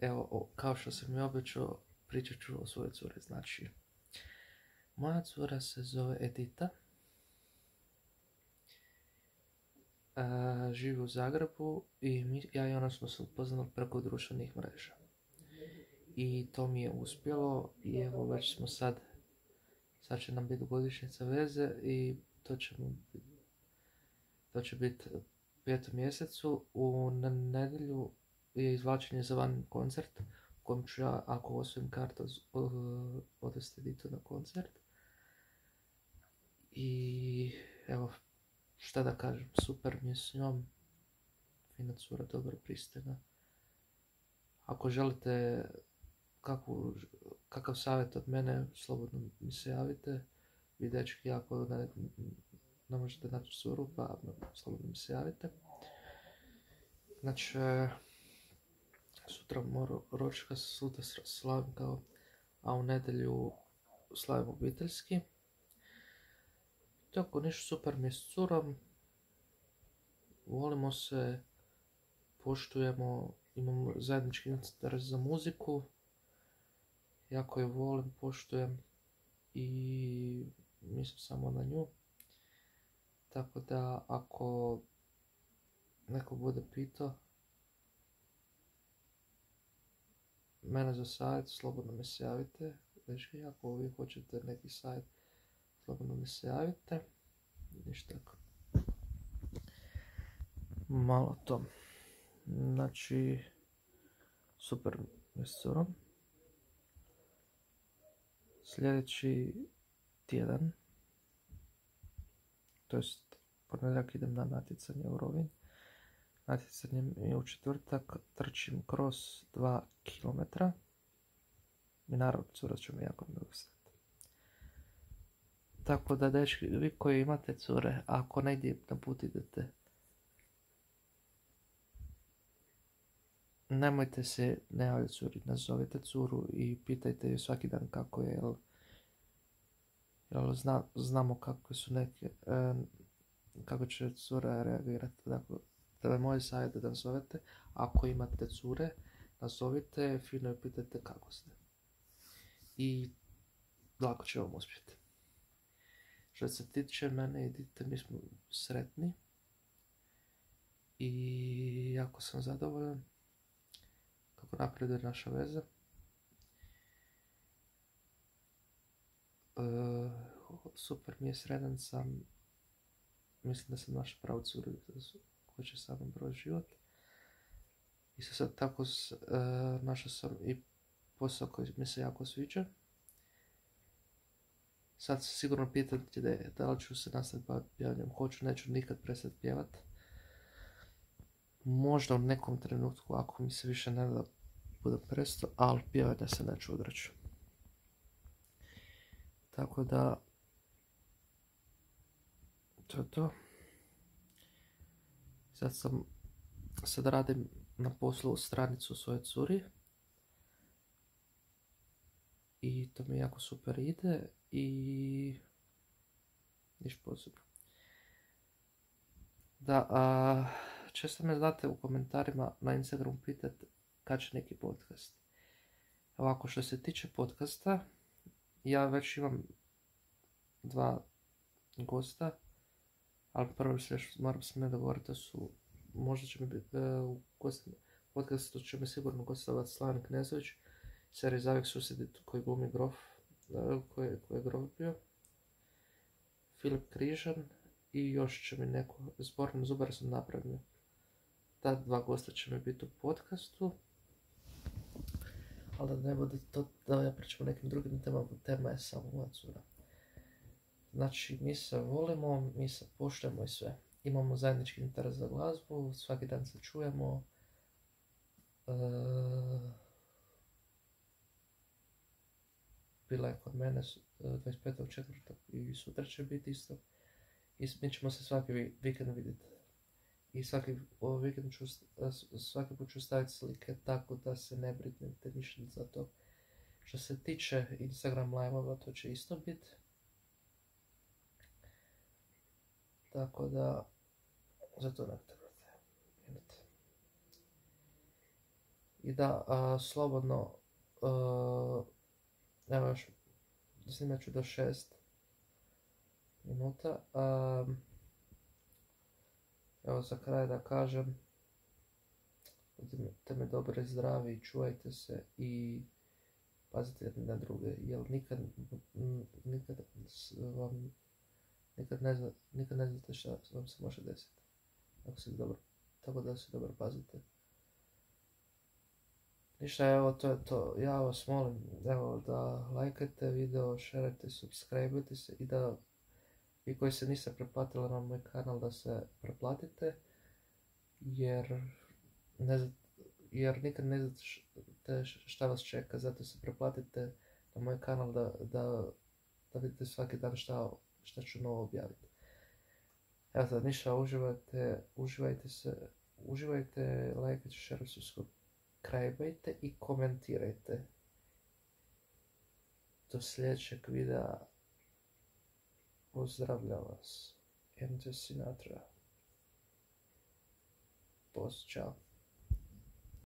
Evo, kao što sam i obećao, pričat ću o svojoj curi. Znači, moja cura se zove Edita, živi u Zagrebu i ja i ona smo se upoznali preko društvenih mreža. I to mi je uspjelo i evo već smo sad će nam biti godišnjica veze i to će biti u 5. mjesecu. U nedjelju je izvlačenje za van koncert u kojem ću ja, ako osvojim kartu, odvesti Editu na koncert. I evo, šta da kažem, super mi je s njom, fina cura, dobro pristojna. Ako želite kakav savjet od mene, slobodno mi se javite. Vi dečki, ako ne možete naći curu, pa slobodno mi se javite. Znači, sutra moram ročka, sutra slavim kao, a u nedjelju slavim obiteljski. Tako ništa, super mi je s curom, volimo se, poštujemo, imamo zajednički interes za muziku, jako je volim, poštujem i mislim samo na nju. Tako da ako neko bude pitao mene za savjet, slobodno mi se javite. Dečki, ako vi hoćete neki savjet, slobodno mi se javite. Ništa tako. Malo to. Znači, super mi s curom. Sljedeći tjedan, to jest ponedjeljak, idem na natjecanje u Rovinj. Natjecanje je u četvrtak, trčim cross 2 km. I naravno, cura će me jako milostiti. Tako da, dečki, vi koji imate cure, ako negdje na put idete, nemojte se ne javljati curi, nazovite curu i pitajte ju svaki dan kako je, jel znamo kako su neke, kako će cura reagirati. Dakle, to je moj savjet da nazovete. Ako imate cure, nazovite, fino je pitajte kako ste. I lako će vam uspjeti. Što se tiče mene, idite, mi smo sretni i jako sam zadovoljan kako napreduje naša veza. Super mi je, sretan sam, mislim da sam našao pravu curu koja će sa mnom proći život. I sad tako našao sam i posao koji mi se jako sviđa. Sad se sigurno pitate da li ću se nastaviti baviti pjevanjem. Hoću, neću nikad prestati pjevat. Možda u nekom trenutku, ako mi se više ne da, budem prestao, ali pjevanja se neću odreći. Tako da, to je to. Sad radim na poslu stranicu svoje curi. I to mi jako super ide i ništa posebno. Da, često me znate u komentarima na Instagramu pitati kad će neki podcast. Ovako, što se tiče podcasta, ja već imam 2 gosta, ali prvo moram se ne dogovoriti da su, možda će mi biti u podcastu će mi sigurno gostovati Slaven Knezović, serije Zavijek susjedi koji glumi grof, koji je grof bio, Filip Križan i još će mi neko, Zbornim Zubar sam napravio. Ta 2 gosta će mi biti u podcastu, ali da ne bude to da ja pričam o nekim drugim temama, tema je samo moja cura. Znači, mi se volimo, mi se poštujemo i sve. Imamo zajednički interes za glazbu, svaki dan se čujemo. Bila je kod mene 25.4. i sutra će biti isto. I mi ćemo se svaki vikend vidjeti. I svaki put ću staviti slike tako da se ne brinete ništa za to. Što se tiče Instagram live-ova, to će isto biti. Tako da, zato ne trebate. I da, slobodno, evo još, snimat ću do 6 minuta. Evo za kraj da kažem, budite mi dobri, zdravi, čuvajte se i pazite jedni na druge, jer nikad ne znate šta vam se može desiti. Tako da se dobro pazite. Ništa, evo to je to. Ja vas molim, evo da lajkajte video, šerajte, subscribeujte se i da vi koji se niste pretplatili na moj kanal da se pretplatite, jer nikad ne znate šta vas čeka, zato se pretplatite na moj kanal da vidite svaki dan šta ću novo objaviti. Evo sad, ništa, uživajte, lajkajte, šerajte, subscribeujte i komentirajte. Do sljedećeg videa, pozdravljam vas, MC Sinatra. Poz, čao.